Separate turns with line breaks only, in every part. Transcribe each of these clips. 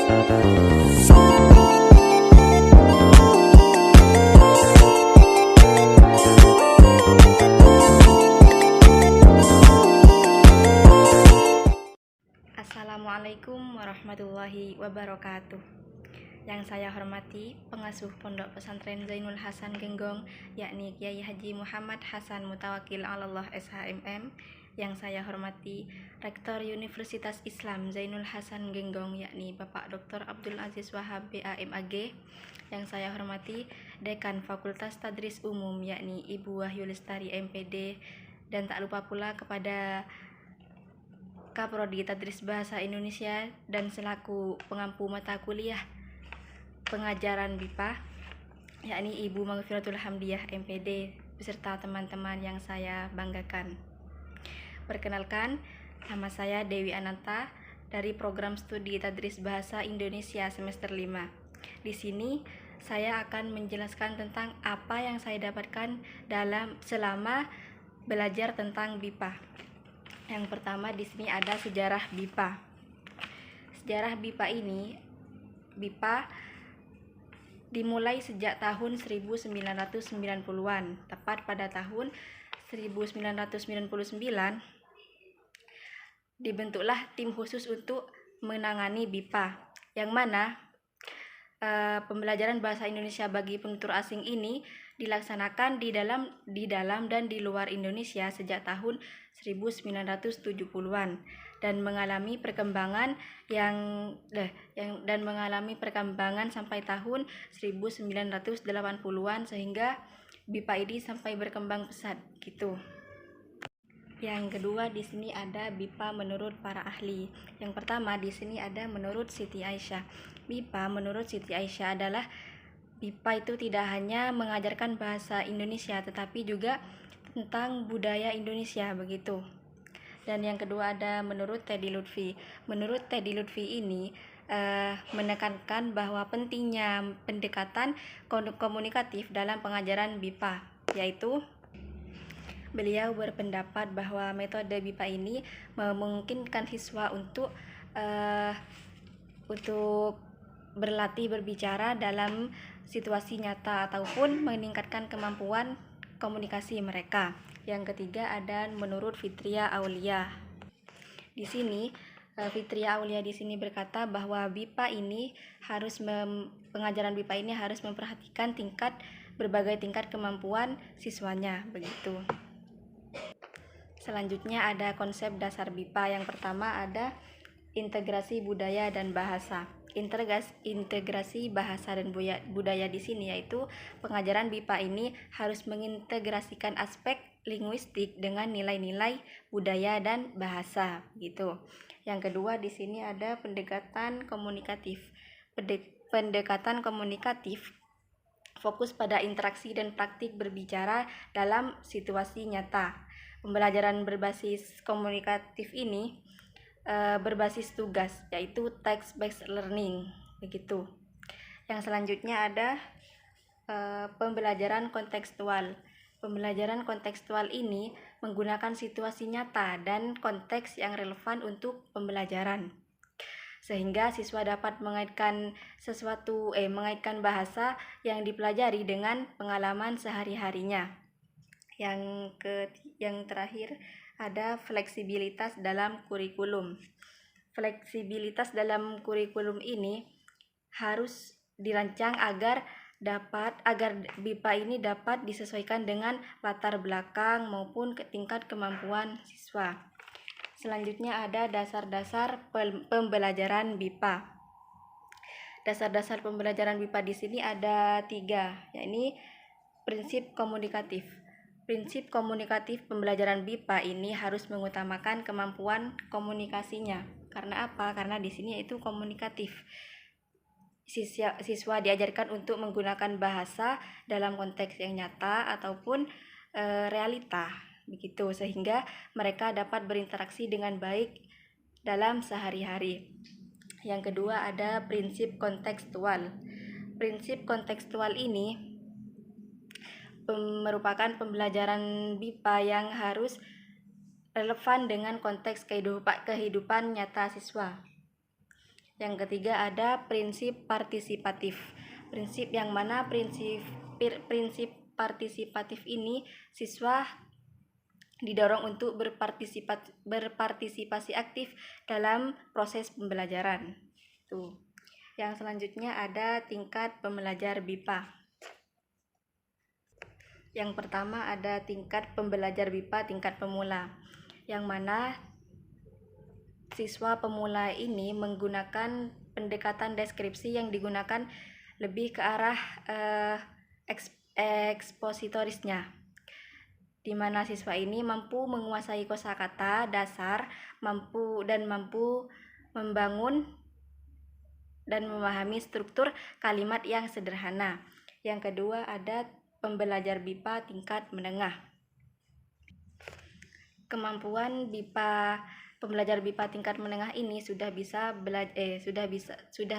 Assalamualaikum warahmatullahi wabarakatuh. Yang saya hormati pengasuh Pondok Pesantren Zainul Hasan Genggong, yakni Kiai Haji Muhammad Hasan Mutawakil Allah SHMM. Yang saya hormati Rektor Universitas Islam Zainul Hasan Genggong, yakni Bapak Dr. Abdul Aziz Wahab BAMAG. Yang saya hormati Dekan Fakultas Tadris Umum, yakni Ibu Wahyu Lestari MPD. Dan tak lupa pula kepada Kaprodi Tadris Bahasa Indonesia dan selaku pengampu mata kuliah pengajaran BIPA, yakni Ibu Maghfiratul Hamdiyah MPD, beserta teman-teman yang saya banggakan. Perkenalkan, nama saya Dewi Ananta dari program studi Tadris Bahasa Indonesia semester 5. Di sini saya akan menjelaskan tentang apa yang saya dapatkan selama belajar tentang BIPA. Yang pertama di sini ada sejarah BIPA. Sejarah BIPA dimulai sejak tahun 1990-an. Tepat pada tahun 1999 dibentuklah tim khusus untuk menangani BIPA, yang mana pembelajaran bahasa Indonesia bagi penutur asing ini dilaksanakan di dalam dan di luar Indonesia sejak tahun 1970-an dan mengalami perkembangan sampai tahun 1980-an sehingga BIPA ini sampai berkembang pesat gitu. Yang kedua di sini ada BIPA menurut para ahli. Yang pertama di sini ada menurut Siti Aisyah. BIPA menurut Siti Aisyah adalah BIPA itu tidak hanya mengajarkan bahasa Indonesia tetapi juga tentang budaya Indonesia begitu. Dan yang kedua ada menurut Teddy Lutfi. Menurut Teddy Lutfi ini menekankan bahwa pentingnya pendekatan komunikatif dalam pengajaran BIPA, yaitu beliau berpendapat bahwa metode BIPA ini memungkinkan siswa untuk berlatih berbicara dalam situasi nyata ataupun meningkatkan kemampuan komunikasi mereka. Yang ketiga ada menurut Fitria Aulia. Di sini Fitria Aulia di sini berkata bahwa pengajaran BIPA ini harus memperhatikan berbagai tingkat kemampuan siswanya begitu. Selanjutnya ada konsep dasar BIPA. Yang pertama ada integrasi budaya dan bahasa. Integrasi bahasa dan budaya di sini yaitu pengajaran BIPA ini harus mengintegrasikan aspek linguistik dengan nilai-nilai budaya dan bahasa gitu. Yang kedua di sini ada pendekatan komunikatif. Pendekatan komunikatif fokus pada interaksi dan praktik berbicara dalam situasi nyata. Pembelajaran berbasis komunikatif ini berbasis tugas, yaitu text-based learning begitu. Yang selanjutnya ada pembelajaran kontekstual. Pembelajaran kontekstual ini menggunakan situasi nyata dan konteks yang relevan untuk pembelajaran, sehingga siswa dapat mengaitkan bahasa yang dipelajari dengan pengalaman sehari-harinya. Yang terakhir ada fleksibilitas dalam kurikulum. Fleksibilitas dalam kurikulum ini harus dirancang agar BIPA ini dapat disesuaikan dengan latar belakang maupun tingkat kemampuan siswa. Selanjutnya ada dasar-dasar pembelajaran BIPA. Dasar-dasar pembelajaran BIPA di sini ada 3, yakni prinsip komunikatif. Prinsip komunikatif pembelajaran BIPA ini harus mengutamakan kemampuan komunikasinya. Karena apa? Karena di sini itu komunikatif. Siswa diajarkan untuk menggunakan bahasa dalam konteks yang nyata ataupun realita begitu, sehingga mereka dapat berinteraksi dengan baik dalam sehari-hari. Yang kedua ada prinsip kontekstual. Prinsip kontekstual ini merupakan pembelajaran BIPA yang harus relevan dengan konteks kehidupan nyata siswa. Yang ketiga ada prinsip partisipatif. Prinsip yang mana prinsip partisipatif ini siswa didorong untuk berpartisipasi aktif dalam proses pembelajaran. Tuh. Yang selanjutnya ada tingkat pembelajar BIPA. Yang pertama ada tingkat pembelajar BIPA tingkat pemula, yang mana siswa pemula ini menggunakan pendekatan deskripsi yang digunakan lebih ke arah ekspositorisnya, di mana siswa ini mampu menguasai kosakata dasar, mampu membangun dan memahami struktur kalimat yang sederhana. Yang kedua ada pembelajar BIPA tingkat menengah. Kemampuan pembelajar BIPA tingkat menengah ini sudah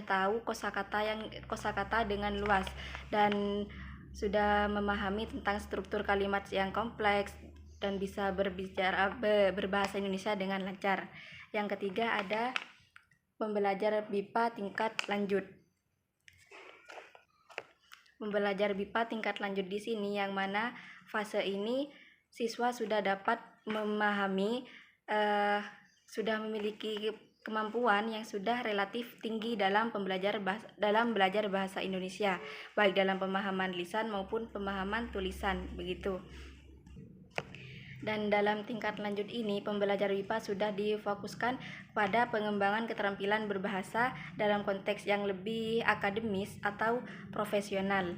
tahu kosakata dengan luas dan sudah memahami tentang struktur kalimat yang kompleks dan bisa berbahasa Indonesia dengan lancar. Yang ketiga ada pembelajar BIPA tingkat lanjut. Pembelajar BIPA tingkat lanjut di sini yang mana fase ini siswa sudah dapat memahami, sudah memiliki kemampuan yang sudah relatif tinggi dalam belajar bahasa Indonesia, baik dalam pemahaman lisan maupun pemahaman tulisan, begitu. Dan dalam tingkat lanjut ini, pembelajar BIPA sudah difokuskan pada pengembangan keterampilan berbahasa dalam konteks yang lebih akademis atau profesional.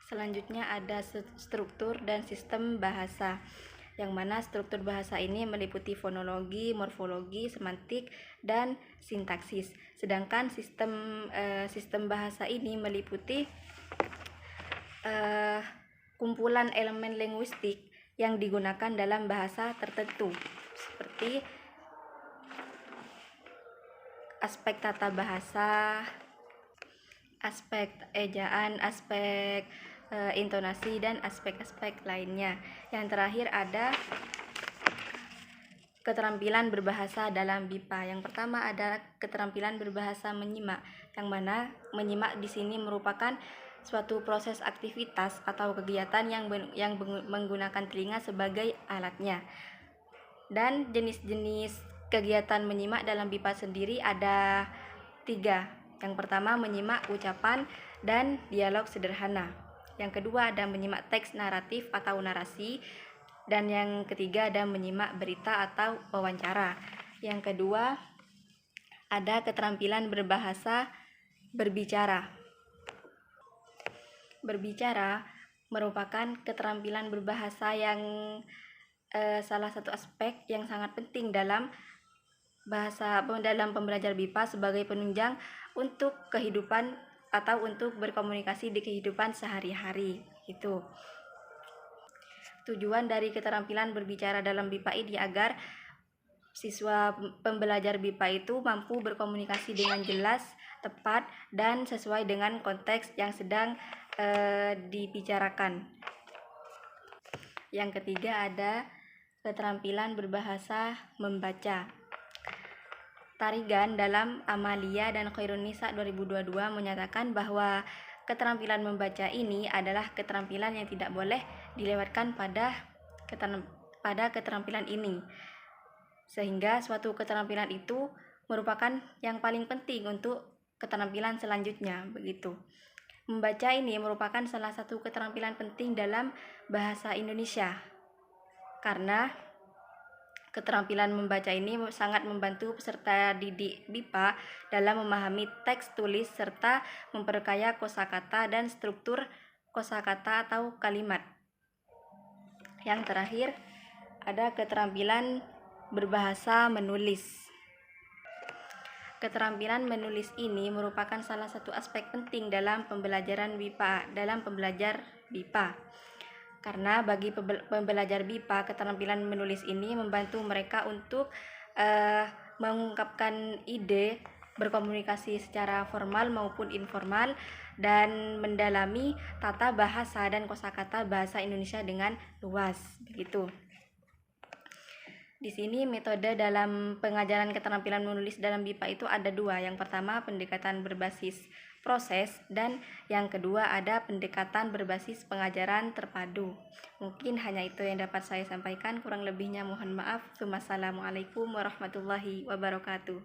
Selanjutnya ada struktur dan sistem bahasa, yang mana struktur bahasa ini meliputi fonologi, morfologi, semantik, dan sintaksis. Sedangkan sistem bahasa ini meliputi kumpulan elemen linguistik yang digunakan dalam bahasa tertentu, seperti aspek tata bahasa, aspek ejaan, aspek intonasi, dan aspek-aspek lainnya. Yang terakhir ada keterampilan berbahasa dalam BIPA. Yang pertama ada keterampilan berbahasa menyimak, yang mana menyimak di sini merupakan suatu proses aktivitas atau kegiatan yang menggunakan telinga sebagai alatnya. Dan jenis-jenis kegiatan menyimak dalam BIPA sendiri ada 3. Yang pertama menyimak ucapan dan dialog sederhana. Yang kedua ada menyimak teks naratif atau narasi. Dan yang ketiga ada menyimak berita atau wawancara. Yang kedua ada keterampilan berbahasa berbicara. Berbicara merupakan keterampilan berbahasa yang salah satu aspek yang sangat penting dalam pembelajar BIPA sebagai penunjang untuk kehidupan atau untuk berkomunikasi di kehidupan sehari-hari. Itu tujuan dari keterampilan berbicara dalam BIPA ini agar siswa pembelajar BIPA itu mampu berkomunikasi dengan jelas, tepat, dan sesuai dengan konteks yang sedang dibicarakan. Yang ketiga ada keterampilan berbahasa membaca. Tarigan dalam Amalia dan Khairunisa 2022 menyatakan bahwa keterampilan membaca ini adalah keterampilan yang tidak boleh dilewatkan pada keterampilan ini, sehingga suatu keterampilan itu merupakan yang paling penting untuk keterampilan selanjutnya, begitu. Membaca ini merupakan salah satu keterampilan penting dalam bahasa Indonesia, karena keterampilan membaca ini sangat membantu peserta didik BIPA dalam memahami teks tulis serta memperkaya kosakata dan struktur kosakata atau kalimat. Yang terakhir ada keterampilan berbahasa menulis. Keterampilan menulis ini merupakan salah satu aspek penting dalam pembelajar BIPA. Karena bagi pembelajar BIPA, keterampilan menulis ini membantu mereka untuk mengungkapkan ide, berkomunikasi secara formal maupun informal, dan mendalami tata bahasa dan kosakata bahasa Indonesia dengan luas, begitu. Di sini metode dalam pengajaran keterampilan menulis dalam BIPA itu ada dua. Yang pertama pendekatan berbasis proses dan yang kedua ada pendekatan berbasis pengajaran terpadu. Mungkin hanya itu yang dapat saya sampaikan, kurang lebihnya mohon maaf. Wassalamualaikum warahmatullahi wabarakatuh.